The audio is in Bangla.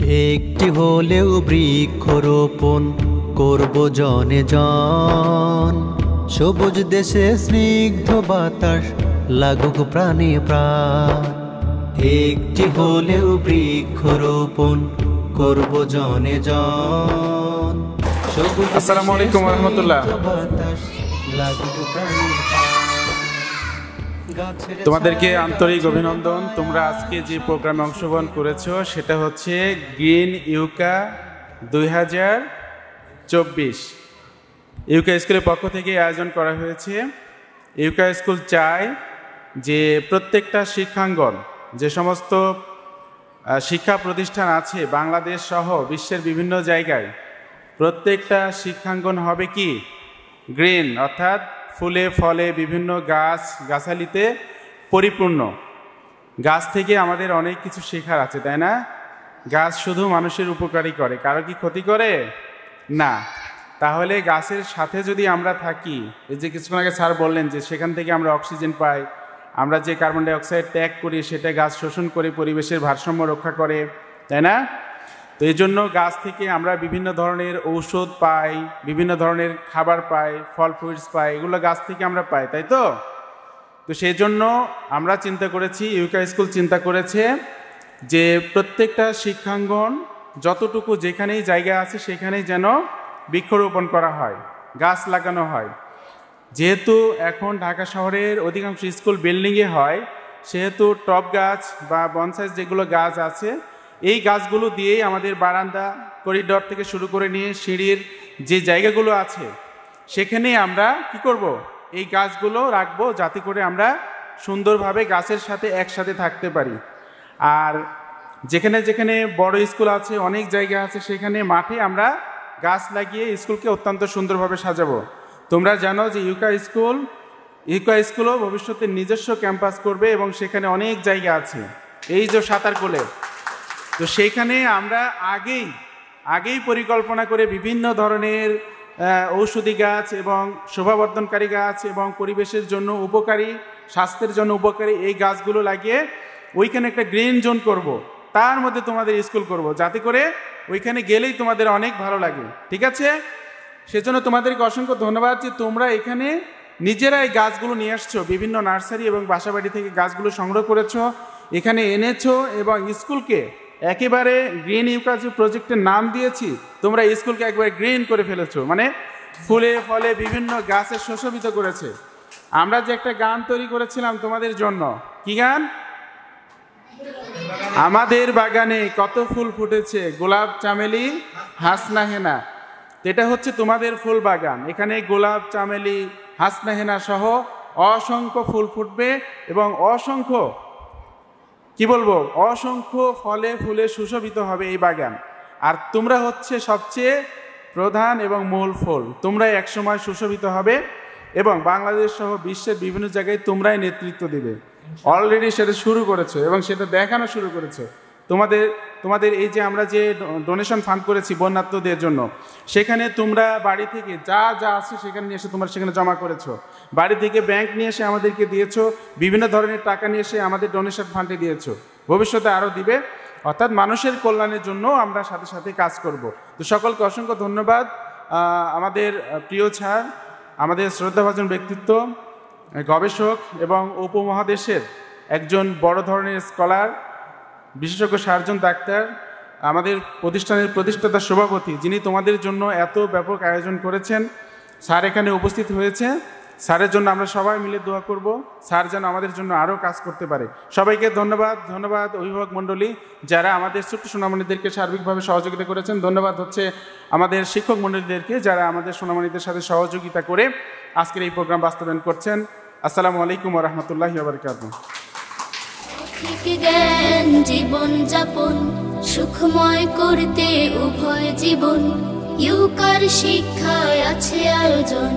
একটি হলেও বৃক্ষরোপণ করব জনে জন, সবুজ দেশে স্নিগ্ধ বাতাস লাগুক প্রাণে প্রাণ। একটি হলেও বৃক্ষরোপণ করব জনে জন, সবুজ আসসালামু আলাইকুম ওয়া রাহমাতুল্লাহ। বাতাস লাগুক প্রাণে প্রাণ। তোমাদেরকে আন্তরিক অভিনন্দন। তোমরা আজকে যে প্রোগ্রামে অংশগ্রহণ করেছো সেটা হচ্ছে গ্রিন ইউকা 2024 ইউকা স্কুলের পক্ষ থেকে আয়োজন করা হয়েছে। ইউকা স্কুল চায় যে প্রত্যেকটা শিক্ষাঙ্গন, যে সমস্ত শিক্ষা প্রতিষ্ঠান আছে বাংলাদেশ সহ বিশ্বের বিভিন্ন জায়গায়, প্রত্যেকটা শিক্ষাঙ্গন হবে কি গ্রিন, অর্থাৎ ফুলে ফলে বিভিন্ন গাছ গাছালিতে পরিপূর্ণ। গাছ থেকে আমাদের অনেক কিছু শেখার আছে, তাই না? গাছ শুধু মানুষের উপকারই করে, কারো কি ক্ষতি করে না। তাহলে গাছের সাথে যদি আমরা থাকি, এই যে কিছুক্ষণ আগে স্যার বললেন যে সেখান থেকে আমরা অক্সিজেন পাই, আমরা যে কার্বন ডাই অক্সাইড ত্যাগ করি সেটা গাছ শোষণ করে পরিবেশের ভারসাম্য রক্ষা করে, তাই না? তো এই জন্য গাছ থেকে আমরা বিভিন্ন ধরনের ঔষধ পাই, বিভিন্ন ধরনের খাবার পাই, ফল ফ্রুটস পাই, এগুলো গাছ থেকে আমরা পাই, তাই তো? তো সেই জন্য আমরা চিন্তা করেছি, ইউকা স্কুল চিন্তা করেছে যে প্রত্যেকটা শিক্ষাঙ্গন যতটুকু যেখানেই জায়গা আছে সেখানেই যেন বৃক্ষরোপণ করা হয়, গাছ লাগানো হয়। যেহেতু এখন ঢাকা শহরের অধিকাংশ স্কুল বিল্ডিংয়ে হয়, সেহেতু টব গাছ বা বনসাই যেগুলো গাছ আছে, এই গাছগুলো দিয়েই আমাদের বারান্দা করিডর থেকে শুরু করে নিয়ে সিঁড়ির যে জায়গাগুলো আছে সেখানে আমরা কি করব, এই গাছগুলো রাখবো যাতে করে আমরা সুন্দরভাবে গাছের সাথে একসাথে থাকতে পারি। আর যেখানে যেখানে বড় স্কুল আছে, অনেক জায়গা আছে, সেখানে মাঠে আমরা গাছ লাগিয়ে স্কুলকে অত্যন্ত সুন্দরভাবে সাজাবো। তোমরা জানো যে ইউকা স্কুলও ভবিষ্যতে নিজস্ব ক্যাম্পাস করবে এবং সেখানে অনেক জায়গা আছে, এই যে সাঁতারকুলে। তো সেইখানে আমরা আগেই পরিকল্পনা করে বিভিন্ন ধরনের ঔষধি গাছ এবং শোভাবর্ধনকারী গাছ এবং পরিবেশের জন্য উপকারী, স্বাস্থ্যের জন্য উপকারী এই গাছগুলো লাগিয়ে ওইখানে একটা গ্রিন জোন করব, তার মধ্যে তোমাদের স্কুল করব, যাতে করে ওইখানে গেলেই তোমাদের অনেক ভালো লাগে, ঠিক আছে? সেজন্য তোমাদেরকে অসংখ্য ধন্যবাদ যে তোমরা এখানে নিজেরা এই গাছগুলো নিয়ে আসছো, বিভিন্ন নার্সারি এবং বাসাবাড়ি থেকে গাছগুলো সংগ্রহ করেছো, এখানে এনেছো এবং স্কুলকে একেবারে গ্রিন ইউকা যে প্রজেক্টের নাম দিয়েছি, তোমরা স্কুলকে একবারে গ্রিন করে ফেলেছো, মানে ফুলে ফলে বিভিন্ন গাছে সুশোভিত করেছে। আমরা যে একটা গান তৈরি করেছিলাম তোমাদের জন্য, কি গান? আমাদের বাগানে কত ফুল ফুটেছে, গোলাপ চামেলি হাসনা হেনা। এটা হচ্ছে তোমাদের ফুল বাগান, এখানে গোলাপ চামেলি হাসনা হেনা সহ অসংখ্য ফুল ফুটবে এবং অসংখ্য ফলে ফুলে সুশোভিত হবে এই বাগান। আর তোমরা হচ্ছে সবচেয়ে প্রধান এবং মূল ফুল, তোমরাই একসময় সুশোভিত হবে এবং বাংলাদেশ সহ বিশ্বের বিভিন্ন জায়গায় তোমরাই নেতৃত্ব দেবে। অলরেডি সেটা শুরু করেছো এবং সেটা দেখানো শুরু করেছো। তোমাদের এই যে আমরা যে ডোনেশন ফান্ড করেছি বন্যার্থদের জন্য, সেখানে তোমরা বাড়ি থেকে যা আছে সেখানে নিয়ে এসে তোমরা সেখানে জমা করেছো, বাড়ি থেকে ব্যাংক নিয়ে এসে আমাদেরকে দিয়েছো, বিভিন্ন ধরনের টাকা নিয়ে এসে আমাদের ডোনেশন ফান্ডে দিয়েছো, ভবিষ্যতে আরও দিবে। অর্থাৎ মানুষের কল্যাণের জন্য আমরা সাথে সাথে কাজ করব। তো সকলকে অসংখ্য ধন্যবাদ। আমাদের প্রিয় স্যার, আমাদের শ্রদ্ধাভাজন ব্যক্তিত্ব, গবেষক এবং উপমহাদেশের একজন বড় ধরনের স্কলার, বিশেষজ্ঞ সার্জন ডাক্তার, আমাদের প্রতিষ্ঠানের প্রতিষ্ঠাতা সভাপতি, যিনি তোমাদের জন্য এত ব্যাপক আয়োজন করেছেন, স্যার এখানে উপস্থিত হয়েছে। স্যারের জন্য আমরা সবাই মিলে দোয়া করব, স্যার যেন আমাদের জন্য আরও কাজ করতে পারে। সবাইকে ধন্যবাদ অভিভাবক মণ্ডলী যারা আমাদের ছোট্ট সোনামণিদেরকে সার্বিকভাবে সহযোগিতা করেছেন। ধন্যবাদ হচ্ছে আমাদের শিক্ষক মণ্ডলীদেরকে যারা আমাদের সোনামণিদের সাথে সহযোগিতা করে আজকের এই প্রোগ্রাম বাস্তবায়ন করছেন। আসসালামু আলাইকুম ওয়া রাহমাতুল্লাহি ওয়া বারাকাতুহু। জ্ঞান জীবন যাপন সুখময় করতে উভয় জীবন, ইউকার শিক্ষায় আছে আয়োজন।